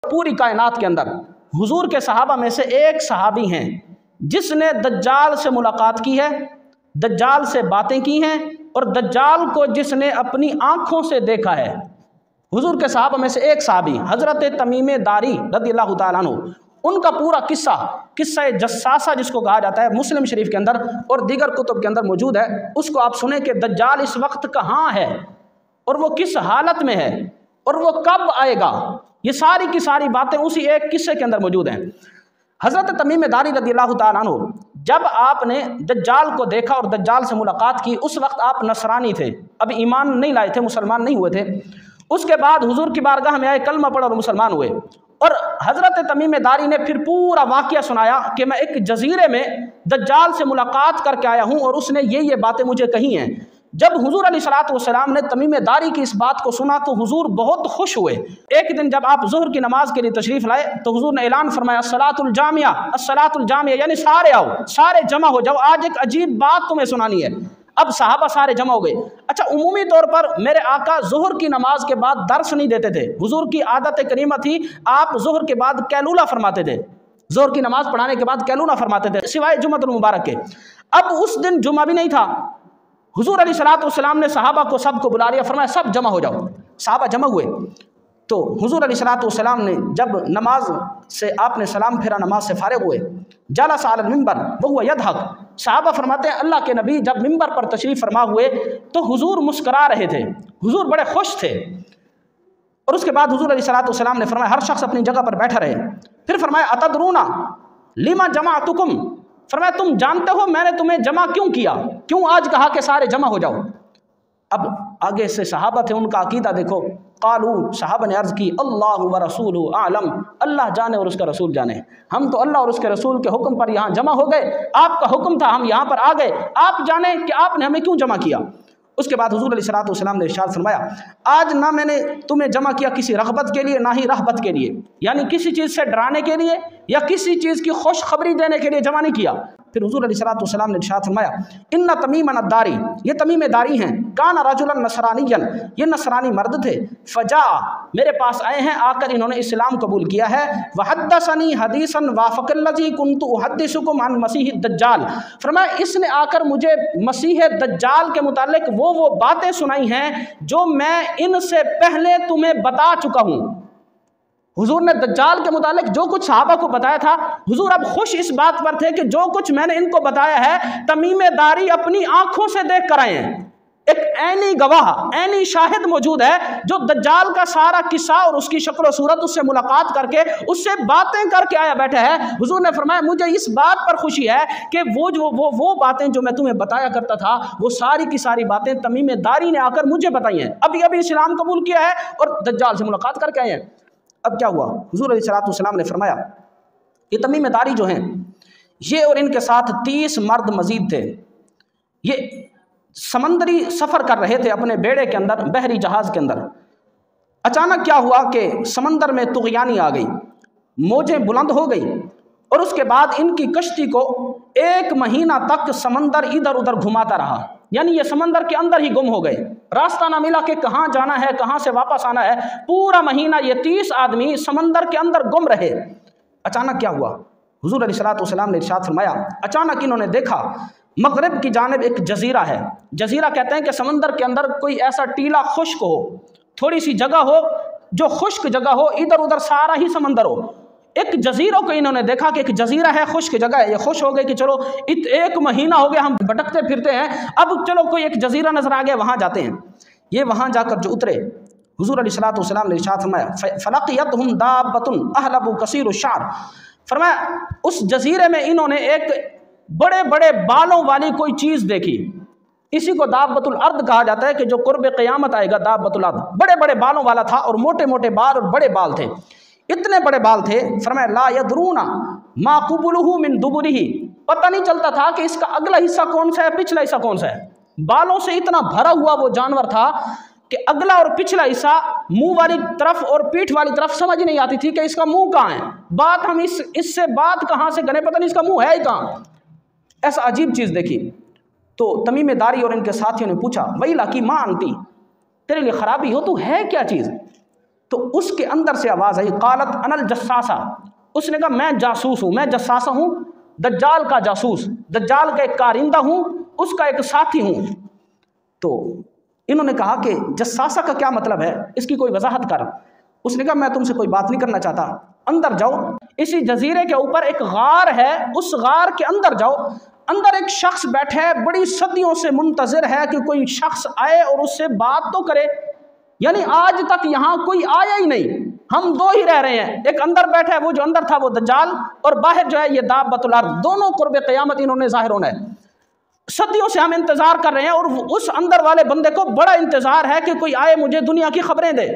پوری کائنات کے اندر حضور کے صحابہ میں سے ایک صحابی ہیں جس نے دجال سے ملاقات کی ہے، دجال سے باتیں کی ہیں، اور دجال کو جس نے اپنی آنکھوں سے دیکھا ہے۔ حضور کے صحابہ میں سے ایک صحابی حضرت تمیم داری رضی اللہ تعالیٰ عنہ، ان کا پورا قصہ جساسہ جس کو کہا جاتا ہے، مسلم شریف کے اندر اور دیگر کتب کے اندر موجود ہے۔ اس کو آپ سنیں کہ دجال اس وقت کہاں ہے اور وہ کس حالت میں ہے اور وہ کب آئے گا، یہ ساری کی ساری باتیں اسی ایک قصے کے اندر موجود ہیں۔ حضرت تمیم داری رضی اللہ تعالیٰ عنہ جب آپ نے دجال کو دیکھا اور دجال سے ملاقات کی، اس وقت آپ نصرانی تھے، اب ایمان نہیں لائے تھے، مسلمان نہیں ہوئے تھے۔ اس کے بعد حضور کی بارگاہ میں آئے، کلمہ پڑھا اور مسلمان ہوئے، اور حضرت تمیم داری نے پھر پورا واقعہ سنایا کہ میں ایک جزیرے میں دجال سے ملاقات کر کے آیا ہوں اور اس نے یہ باتیں مجھے کہی ہیں۔ جب حضور علیہ الصلوۃ والسلام نے تمیم داری کی اس بات کو سنا تو حضور بہت خوش ہوئے۔ ایک دن جب آپ ظہر کی نماز کے لیے تشریف لائے تو حضور نے اعلان فرمایا الصلاۃ الجامعہ، الصلاۃ الجامعہ، یعنی سارے آؤ، سارے جمع ہو جاؤ، آج ایک عجیب بات تمہیں سنانی ہے۔ اب صحابہ سارے جمع ہو گئے۔ اچھا، عمومی طور پر میرے آقا ظہر کی نماز کے بعد درس نہیں دیتے تھے، حضور کی عادت کریمہ تھی، آپ ظہر کے بعد قیلولہ فرماتے تھے، ظہر کی نماز پڑھانے کے بعد قیلولہ فرماتے تھے سوائے جمعۃ المبارک کے۔ اب اس دن جمعہ بھی نہیں تھا، حضور علیہ الصلوۃ والسلام نے صحابہ کو سب کو بلا لیا، فرمایا سب جمع ہو جاؤ۔ صحابہ جمع ہوئے تو حضور علیہ الصلوۃ والسلام نے جب نماز سے آپ نے سلام پھیرا، نماز سے فارغ ہوئے، جلس علی المنبر وهو يضحك، صحابہ فرماتے ہیں اللہ کے نبی جب منبر پر تشریف فرما ہوئے تو حضور مسکرا رہے تھے، حضور بڑے خوش تھے۔ اور اس کے بعد حضور علیہ الصلوۃ والسلام نے فرمایا ہر شخص اپنی جگہ پر بیٹھا رہے۔ پھر فرمایا اتدرون لما جمعتکم، فرمایا تم جانتے ہو میں نے تمہیں جمع کیوں کیا، کیوں آج کہا کہ سارے جمع ہو جاؤ۔ اب آگے سے صحابہ تھے، ان کا عقیدہ دیکھو، قالو، صحابہ نے عرض کی اللہ ورسولہ اعلم، اللہ جانے اور اس کا رسول جانے، ہم تو اللہ اور اس کے رسول کے حکم پر یہاں جمع ہو گئے، آپ کا حکم تھا ہم یہاں پر آ گئے، آپ جانے کہ آپ نے ہمیں کیوں جمع کیا۔ اس کے بعد حضور علیہ الصلوۃ والسلام نے ارشاد فرمایا آج نہ میں نے تمہیں جمع کیا کسی رغبت کے لیے نہ ہی رہبت کے لیے، یعنی کسی چیز سے ڈرانے کے لیے یا کسی چیز کی خوشخبری دینے کے لیے جمع نہیں کیا۔ پھر حضور علیہ الصلوۃ والسلام نے ارشاد فرمایا ان تمیم الداری، یہ تمیم داری ہیں، کان رجلا نصرانیا، یہ نصرانی مرد تھے، فجاء، میرے پاس آئے ہیں، آ کر انہوں نے اسلام قبول کیا ہے، وحدثنی حدیثا وافق الذی کنت احدثکم عن مسیح الدجال، فرمایا اس نے آ کر مجھے مسیح دجال کے متعلق وہ باتیں سنائی ہیں جو میں ان سے پہلے تمہیں بتا چکا ہوں۔ حضور نے دجال کے متعلق جو کچھ صحابہ کو بتایا تھا، حضور اب خوش اس بات پر تھے کہ جو کچھ میں نے ان کو بتایا ہے تمیم داری اپنی آنکھوں سے دیکھ کر آئے ہیں، ایک عینی گواہ، عینی شاہد موجود ہے جو دجال کا سارا قصہ اور اس کی شکل و صورت، اس سے ملاقات کر کے اس سے باتیں کر کے آیا بیٹھا ہے۔ حضور نے فرمایا مجھے اس بات پر خوشی ہے کہ وہ باتیں جو میں تمہیں بتایا کرتا تھا وہ ساری کی ساری باتیں تمیم داری نے آ کر مجھے بتائی ہیں، ابھی اسلام قبول کیا ہے اور دجال سے ملاقات کر کے آئے ہیں۔ اب کیا ہوا، حضور علیہ الصلوۃ والسلام نے فرمایا یہ تمیم داری جو ہیں یہ اور ان کے ساتھ 30 مرد مزید تھے، یہ سمندری سفر کر رہے تھے اپنے بیڑے کے اندر، بحری جہاز کے اندر۔ اچانک کیا ہوا کہ سمندر میں طغیانی آ گئی، موجیں بلند ہو گئی، اور اس کے بعد ان کی کشتی کو 1 مہینہ تک سمندر ادھر ادھر گھماتا رہا، یعنی یہ سمندر کے اندر ہی گم ہو گئے، راستہ نہ ملا کہ کہاں جانا ہے کہاں سے واپس آنا ہے، پورا مہینہ یہ 30 آدمی سمندر کے اندر گم رہے۔ اچانک کیا ہوا، حضور علیہ الصلوۃ والسلام نے ارشاد فرمایا اچانک انہوں نے دیکھا مغرب کی جانب ایک جزیرہ ہے، جزیرہ کہتے ہیں کہ سمندر کے اندر کوئی ایسا ٹیلا خشک ہو، تھوڑی سی جگہ ہو جو خشک جگہ ہو، ادھر ادھر سارا ہی سمندر ہو۔ ایک جزیروں کو انہوں نے دیکھا کہ ایک جزیرہ ہے، خشک جگہ ہے، یہ خوش ہو گئے کہ چلو 1 مہینہ ہو گیا ہم بھٹکتے پھرتے ہیں، اب چلو کوئی ایک جزیرہ نظر آ گیا وہاں جاتے ہیں۔ یہ وہاں جا کر جو اترے، حضور علیہ الصلوۃ والسلام نے ارشاد فرمایا فلقیتہم دابۃ احلب کثیر الشعر، فرمایا اس جزیرے میں انہوں نے ایک بڑے بڑے بالوں والی کوئی چیز دیکھی، اسی کو دابۃ الارض کہا جاتا ہے کہ جو قرب قیامت آئے گا، دابۃ الارض، بڑے بڑے بالوں والا تھا اور موٹے موٹے بال اور بڑے بال تھے، اتنے بڑے بال تھے، فرمایا لا یدرون ما قبلہ من دبرہ، پتہ نہیں چلتا تھا کہ اس کا اگلا حصہ کون سا ہے پچھلا حصہ کون سا ہے، بالوں سے اتنا بھرا ہوا وہ جانور تھا کہ اگلا اور پچھلا حصہ، منہ والی طرف اور پیٹھ والی طرف سمجھ نہیں آتی تھی کہ اس کا منہ کہاں ہے، بات ہم اس سے بات کہاں سے کریں، پتہ نہیں اس کا منہ ہے ہی کہاں، ایسا عجیب چیز دیکھی۔ تو تمیم داری اور ان کے ساتھیوں نے پوچھا ویلا کی ماں انتی، تیرے لیے خرابی ہو تو ہے کیا چیز، تو اس کے اندر سے آواز آئی قالت انا الجساسہ، اس نے کہا میں جاسوس ہوں، میں جساسہ ہوں، دجال کا جاسوس، دجال کا ایک کارندہ ہوں، اس کا ایک ساتھی ہوں۔ تو انہوں نے کہا کہ جساسہ کا کیا مطلب ہے، اس کی کوئی وضاحت کر۔ اس نے کہا میں تم سے کوئی بات نہیں کرنا چاہتا، اندر جاؤ، اسی جزیرے کے اوپر ایک غار ہے، اس غار کے اندر جاؤ، اندر ایک شخص بیٹھے ہے، بڑی صدیوں سے منتظر ہے کہ کوئی شخص آئے اور اس سے بات تو کرے، یعنی آج تک یہاں کوئی آیا ہی نہیں، ہم دو ہی رہ رہے ہیں، ایک اندر بیٹھا ہے، وہ جو اندر تھا وہ دجال، اور باہر جو ہے یہ دابۃ الارض، دونوں قرب قیامت انہوں نے ظاہر ہونا ہے، صدیوں سے ہم انتظار کر رہے ہیں، اور اس اندر والے بندے کو بڑا انتظار ہے کہ کوئی آئے مجھے دنیا کی خبریں دے۔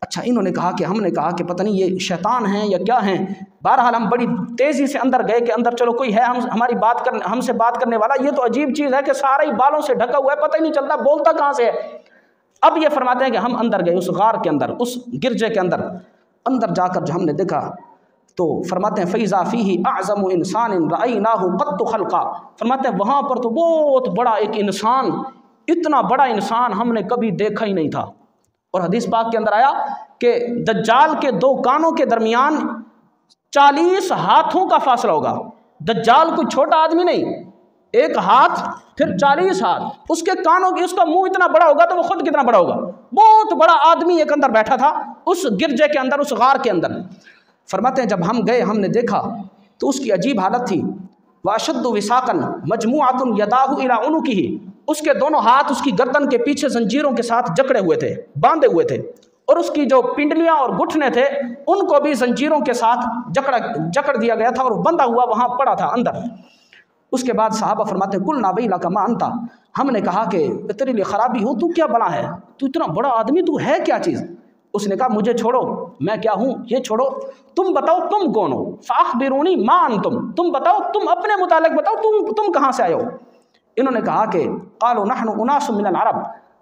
اچھا انہوں نے کہا کہ ہم نے کہا کہ پتہ نہیں یہ شیطان ہیں یا کیا ہیں، بہرحال ہم بڑی تیزی سے اندر گئے کہ اندر چلو کوئی ہے ہم سے بات کرنے والا، یہ تو عجیب چیز ہے کہ سارا ہی بالوں سے ڈھکا ہوا ہے، پتہ ہی نہیں چلتا بولتا کہاں سے ہے۔ اب یہ فرماتے ہیں کہ ہم اندر گئے اس غار کے اندر، اس گرجے کے اندر جا کر جو ہم نے دیکھا تو فرماتے ہیں فَإِذَا فِيهِ أَعْظَمُ إِنسَانٍ رَأَيْنَاهُ قَطُّ خَلْقًا، فرماتے ہیں وہاں پر تو بہت بڑا ایک انسان، اتنا بڑا انسان ہم نے کبھی دیکھا ہی نہیں تھا۔ اور حدیث پاک کے اندر آیا کہ دجال کے دو کانوں کے درمیان 40 ہاتھوں کا فاصلہ ہوگا۔ دجال کوئی چھوٹا آدمی نہیں، ایک ہاتھ پھر 40 ہاتھ، اس کے کانوں کی، اس کا منہ اتنا بڑا ہوگا تو وہ خود کتنا بڑا ہوگا، بہت بڑا آدمی ایک اندر بیٹھا تھا اس گرجے کے اندر، اس غار کے اندر۔ فرماتے ہیں جب ہم گئے ہم نے دیکھا تو اس کی عجیب حالت تھی، وَأَشَدُّ وِثَاقًا مَجْمُوعَةٌ يَدَاهُ إِلَىٰ عُنُقِهِ، اس کے دونوں ہاتھ اس کی گردن کے پیچھے زنجیروں کے ساتھ جکڑے ہوئے تھے، باندھے ہوئے تھے، اور اس کی جو پنڈلیاں اور گھٹنے تھے ان کو بھی زنجیروں کے ساتھ جکڑ دیا گیا تھا اور بندھا ہوا وہاں پڑا تھا اندر۔ اس کے بعد صحابہ فرماتے ہیں قُلْنَا وَيْلَكَ مَا أَنْتَ، ہم نے کہا کہ تیرے لیے خرابی ہو، تو کیا بلا ہے، تو اتنا بڑا آدمی، تو ہے کیا چیز؟ اس نے کہا مجھے چھوڑو، میں کیا ہوں یہ چھوڑو، تم بتاؤ تم کون ہو، فَأَخْبِرُونِي مَا أَنْتُمْ، تم بتاؤ، تم اپنے متعلق بتاؤ، تم کہاں سے آئے ہو؟ انہوں نے کہا کہ قالوا نحن اناس من العرب،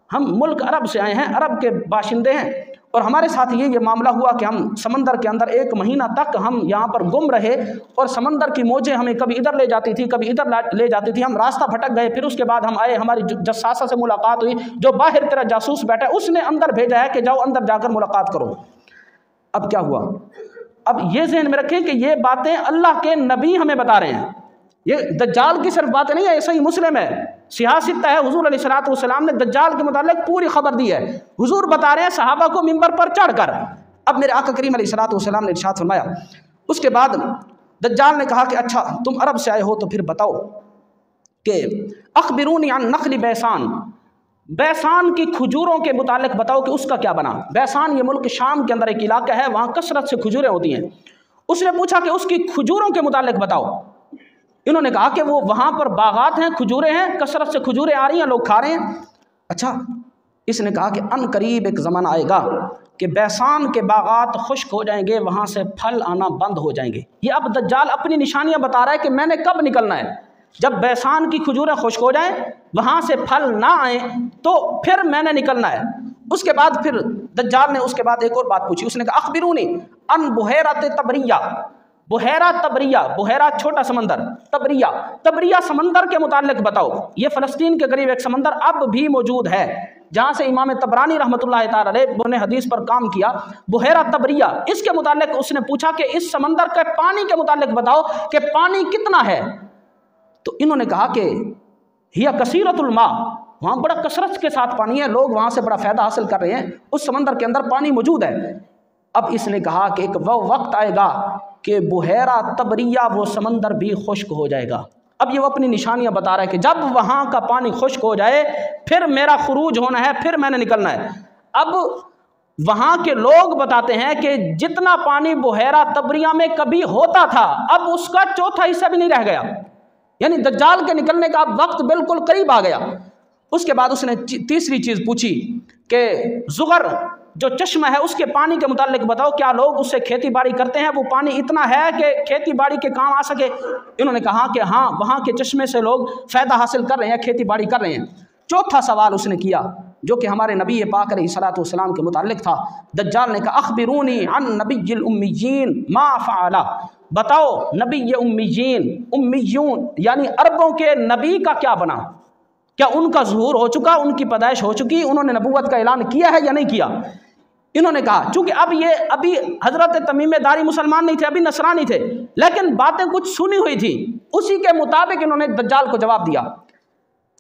ہم ملک عرب سے آئے ہیں، عرب کے باشندے ہیں، اور ہمارے ساتھ یہ معاملہ ہوا کہ ہم سمندر کے اندر 1 مہینہ تک ہم یہاں پر گم رہے، اور سمندر کی موجیں ہمیں کبھی ادھر لے جاتی تھی کبھی ادھر لے جاتی تھی، ہم راستہ بھٹک گئے، پھر اس کے بعد ہم آئے، ہماری جساسہ سے ملاقات ہوئی، جو باہر تیرا جاسوس بیٹھا ہے اس نے اندر بھیجا ہے کہ جاؤ اندر جا کر ملاقات کرو۔ اب کیا ہوا؟ اب یہ ذہن میں رکھیں کہ یہ باتیں اللہ کے نبی ہمیں بتا رہے ہیں، یہ دجال کی صرف باتیں نہیں ہے، صحیح مسلم ہے، صحیح ستہ ہے، حضور علیہ السلام نے دجال کے متعلق پوری خبر دی ہے، حضور بتا رہے ہیں صحابہ کو منبر پر چڑھ کر۔ اب میرے آقا کریم علیہ السلام نے ارشاد فرمایا، اس کے بعد دجال نے کہا کہ اچھا تم عرب سے آئے ہو تو پھر بتاؤ کہ اخبرونی عن نخل بیسان، بیسان کی کھجوروں کے متعلق بتاؤ کہ اس کا کیا بنا۔ بیسان یہ ملک شام کے اندر ایک علاقہ ہے، وہاں کثرت سے کھجوریں ہوتی ہیں۔ اس نے پوچھا کہ اس کی کھجوروں کے متعلق بتاؤ۔ انہوں نے کہا کہ وہ وہاں پر باغات ہیں، کھجوریں ہیں، کثرت سے کھجوریں آ رہی ہیں، لوگ کھا رہے ہیں۔ اچھا اس نے کہا کہ ان قریب ایک زمانہ آئے گا کہ بیسان کے باغات خشک ہو جائیں گے، وہاں سے پھل آنا بند ہو جائیں گے۔ یہ اب دجال اپنی نشانیاں بتا رہا ہے کہ میں نے کب نکلنا ہے، جب بیسان کی کھجوریں خشک ہو جائیں، وہاں سے پھل نہ آئیں تو پھر میں نے نکلنا ہے۔ اس کے بعد پھر دجال نے اس کے بعد ایک اور بات پوچھی، اس نے کہا اخبرونی ان بحیرۃ تبریہ، بحیرہ تبریہ، بحیرہ چھوٹا سمندر، تبریہ سمندر کے متعلق بتاؤ۔ یہ فلسطین کے قریب ایک سمندر اب بھی موجود ہے، جہاں سے امام طبرانی رحمۃ اللہ تعالی علیہ نے حدیث پر کام کیا، بحیرہ تبریہ، اس کے متعلق اس نے پوچھا کہ اس سمندر کے پانی کے متعلق بتاؤ کہ پانی کتنا ہے۔ تو انہوں نے کہا کہ ہی کثیرۃ الماء، وہاں بڑا کثرت کے ساتھ پانی ہے، لوگ وہاں سے بڑا فائدہ حاصل کر رہے ہیں، اس سمندر کے اندر پانی موجود ہے۔ اب اس نے کہا کہ ایک وہ وقت آئے گا کہ بحیرہ تبریہ وہ سمندر بھی خشک ہو جائے گا۔ اب یہ وہ اپنی نشانیاں بتا رہا ہے کہ جب وہاں کا پانی خشک ہو جائے پھر میرا خروج ہونا ہے، پھر میں نے نکلنا ہے۔ اب وہاں کے لوگ بتاتے ہیں کہ جتنا پانی بحیرہ تبریہ میں کبھی ہوتا تھا اب اس کا چوتھا حصہ بھی نہیں رہ گیا، یعنی دجال کے نکلنے کا اب وقت بالکل قریب آ گیا۔ اس کے بعد اس نے تیسری چیز پوچھی کہ زغر جو چشمہ ہے اس کے پانی کے متعلق بتاؤ، کیا لوگ اس سے کھیتی باڑی کرتے ہیں، وہ پانی اتنا ہے کہ کھیتی باڑی کے کام آ سکے؟ انہوں نے کہا کہ ہاں وہاں کے چشمے سے لوگ فائدہ حاصل کر رہے ہیں، کھیتی باڑی کر رہے ہیں۔ چوتھا سوال اس نے کیا جو کہ ہمارے نبی پاک علیہ الصلوۃ والسلام کے متعلق تھا۔ دجال نے کہا اخبرونی عن نبی الامیین ما فعل، بتاؤ نبی امیین، امیون یعنی عربوں کے نبی کا کیا بنا، کیا ان کا ظہور ہو چکا، ان کی پیدائش ہو چکی، انہوں نے نبوت کا اعلان کیا ہے یا نہیں کیا؟ انہوں نے کہا، چونکہ ابھی حضرت تمیم داری مسلمان نہیں تھے، ابھی نصرانی تھے، لیکن باتیں کچھ سنی ہوئی تھی، اسی کے مطابق انہوں نے دجال کو جواب دیا۔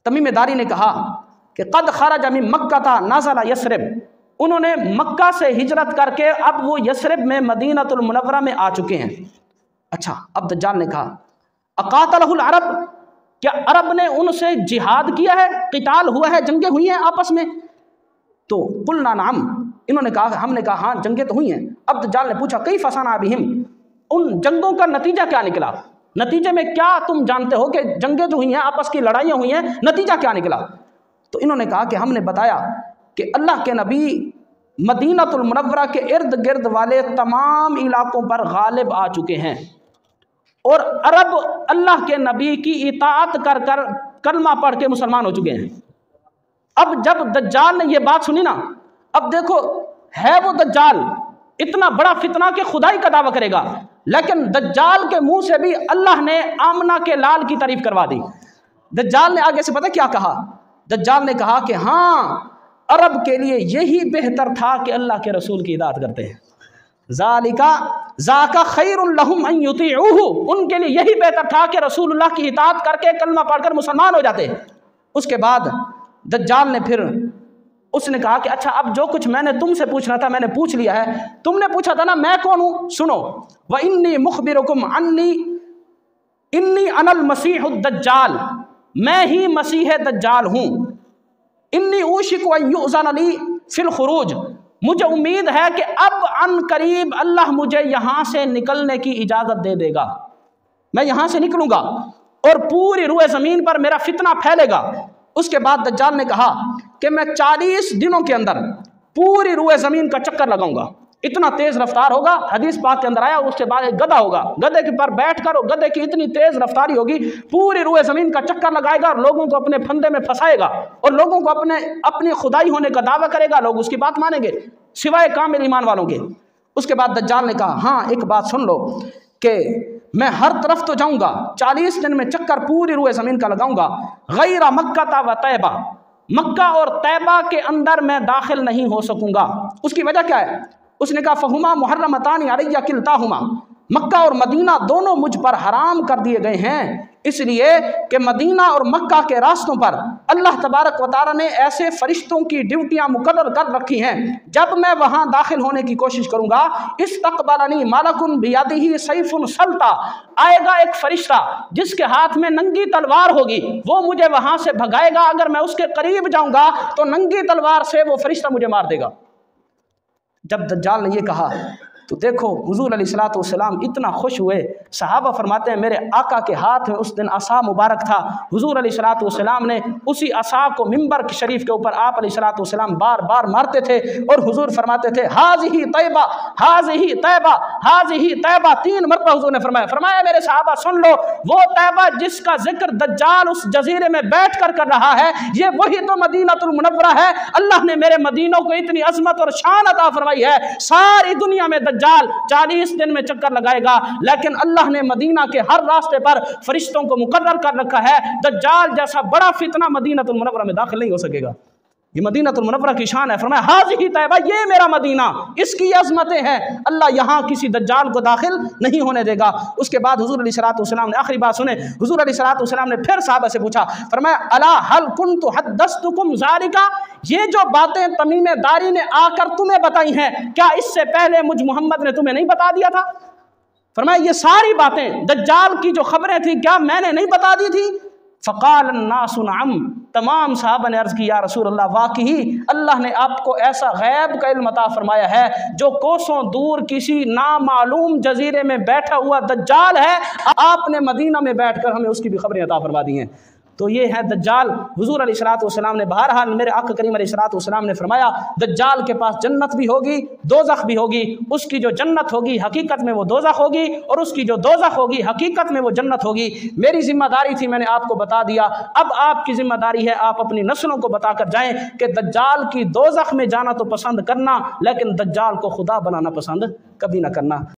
تمیم داری نے کہا کہ قد خرج من مکہ نزل یثرب، انہوں نے مکہ سے ہجرت کر کے اب وہ یثرب میں مدینۃ المنورہ میں آ چکے ہیں۔ اچھا، اب دجال نے کہا اقاتلہ العرب، کیا عرب نے ان سے جہاد کیا ہے، قتال ہوا ہے، جنگیں ہوئی ہیں آپس میں؟ تو قلنا نعم، انہوں نے کہا، ہم نے کہا ہاں جنگیں تو ہوئی ہیں۔ اب دجال نے پوچھا کیف صنع بہم، ان جنگوں کا نتیجہ کیا نکلا، نتیجے میں کیا تم جانتے ہو کہ جنگیں جو ہوئی ہیں، آپس کی لڑائیاں ہوئی ہیں، نتیجہ کیا نکلا؟ تو انہوں نے کہا کہ ہم نے بتایا کہ اللہ کے نبی مدینۃ المنورہ کے ارد گرد والے تمام علاقوں پر غالب آ چکے ہیں، اور عرب اللہ کے نبی کی اطاعت کر کر کلمہ پڑھ کے مسلمان ہو چکے ہیں۔ اب جب دجال نے یہ بات سنی نا، اب دیکھو ہے وہ دجال اتنا بڑا فتنہ کہ خدائی کا دعویٰ کرے گا، لیکن دجال کے منہ سے بھی اللہ نے آمنہ کے لال کی تعریف کروا دی۔ دجال نے آگے سے پتہ کیا کہا؟ دجال نے کہا کہ ہاں عرب کے لیے یہی بہتر تھا کہ اللہ کے رسول کی اطاعت کرتے ہیں، ذاک خیر لہم ان یطیعوہ، ان کے لیے یہی بہتر تھا کہ رسول اللہ کی اطاعت کر کے کلمہ پڑھ کر مسلمان ہو جاتے۔ اس کے بعد دجال نے پھر اس نے کہا کہ اچھا اب جو کچھ میں نے تم سے پوچھنا تھا میں نے پوچھ لیا ہے، تم نے پوچھا تھا نا میں کون ہوں، سنو، وَإِنِّي مُخْبِرُكُمْ إِنِّي أَنَا الْمَسِيحُ الدَّجَّالُ، میں ہی مسیح دجال ہوں، إِنِّي أُوشِكُ أَن يُؤْذَنَ لِي فِي الْخُرُوجِ، مجھے امید ہے کہ اب عن قریب اللہ مجھے یہاں سے نکلنے کی اجازت دے دے گا، میں یہاں سے نکلوں گا اور پوری روئے زمین پر میرا فتنہ پھیلے گا۔ اس کے بعد دجال نے کہا کہ میں 40 دنوں کے اندر پوری روئے زمین کا چکر لگاؤں گا، اتنا تیز رفتار ہوگا، حدیث پاک کے اندر آیا، اس کے بعد ایک گدھا ہوگا، گدھے کے پر بیٹھ کر گدھے کی اتنی تیز رفتاری ہوگی، پوری روئے زمین کا چکر لگائے گا اور لوگوں کو اپنے پھندے میں پھنسائے گا اور لوگوں کو اپنی خدائی ہونے کا دعویٰ کرے گا، لوگ اس کی بات مانیں گے سوائے کامل ایمان والوں کے۔ اس کے بعد دجال نے کہا ہاں ایک بات سن لو کہ میں ہر طرف تو جاؤں گا، 40 دن میں چکر پوری روئے زمین کا لگاؤں گا، غیر مکہ و طیبہ، مکہ اور طیبہ کے اندر میں داخل نہیں ہو سکوں گا۔ اس کی وجہ کیا ہے؟ اس نے کہا فہما محرمتان علی کلتاہما، مکہ اور مدینہ دونوں مجھ پر حرام کر دیے گئے ہیں، اس لیے کہ مدینہ اور مکہ کے راستوں پر اللہ تبارک و تعالی نے ایسے فرشتوں کی ڈیوٹیاں مقرر کر رکھی ہیں، جب میں وہاں داخل ہونے کی کوشش کروں گا استقبلنی ملک بیدہ سیف سلطہ، آئے گا ایک فرشتہ جس کے ہاتھ میں ننگی تلوار ہوگی، وہ مجھے وہاں سے بھگائے گا، اگر میں اس کے قریب جاؤں گا تو ننگی تلوار سے وہ فرشتہ مجھے مار دے گا۔ جب دجال نے یہ کہا تو دیکھو حضور علیہ الصلوۃ والسلام اتنا خوش ہوئے، صحابہ فرماتے ہیں میرے آقا کے ہاتھ میں اس دن عصا مبارک تھا، حضور علیہ الصلوۃ والسلام نے اسی عصا کو منبر شریف کے اوپر آپ علیہ الصلوۃ والسلام بار بار مارتے تھے اور حضور فرماتے تھے ہاذہ طیبہ ہاذہ طیبہ ہاذہ طیبہ، 3 مرتبہ حضور نے فرمایا میرے صحابہ سن لو، وہ طیبہ جس کا ذکر دجال اس جزیرے میں بیٹھ کر رہا ہے، یہ وہی تو مدینۃ المنورہ ہے، اللہ نے میرے مدینوں کو اتنی عظمت اور شان عطا فرمائی ہے، ساری دنیا میں دجال 40 دن میں چکر لگائے گا، لیکن اللہ نے مدینہ کے ہر راستے پر فرشتوں کو مقرر کر رکھا ہے، دجال جیسا بڑا فتنہ مدینۃ المنورہ میں داخل نہیں ہو سکے گا۔ یہ مدینۃ المنورہ کی شان ہے، فرمایا ہاذہ طیبہ، یہ میرا مدینہ، اس کی عظمتیں ہیں، اللہ یہاں کسی دجال کو داخل نہیں ہونے دے گا۔ اس کے بعد حضور علیہ الصلوۃ والسلام نے آخری بات سنے، حضور علیہ الصلوۃ والسلام نے پھر صحابہ سے پوچھا، فرمایا الا هل كنت حدثتكم ذلك، یہ جو باتیں تمیم داری نے آ کر تمہیں بتائی ہیں کیا اس سے پہلے مجھ محمد نے تمہیں نہیں بتا دیا تھا؟ فرمایا یہ ساری باتیں دجال کی جو خبریں تھیں کیا میں نے نہیں بتا دی تھی؟ فقال الناس نعم، تمام صحابہ نے عرض کی یا رسول اللہ واقعی اللہ نے آپ کو ایسا غیب کا علم عطا فرمایا ہے جو کوسوں دور کسی نامعلوم جزیرے میں بیٹھا ہوا دجال ہے، آپ نے مدینہ میں بیٹھ کر ہمیں اس کی بھی خبریں عطا فرما دی ہیں۔ تو یہ ہے دجال۔ حضور علیہ الصلوۃ والسلام نے بہرحال میرے آقا کریم علیہ الصلوۃ والسلام نے فرمایا دجال کے پاس جنت بھی ہوگی دوزخ بھی ہوگی، اس کی جو جنت ہوگی حقیقت میں وہ دوزخ ہوگی اور اس کی جو دوزخ ہوگی حقیقت میں وہ جنت ہوگی۔ میری ذمہ داری تھی میں نے آپ کو بتا دیا، اب آپ کی ذمہ داری ہے آپ اپنی نسلوں کو بتا کر جائیں کہ دجال کی دوزخ میں جانا تو پسند کرنا لیکن دجال کو خدا بنانا پسند کبھی نہ کرنا۔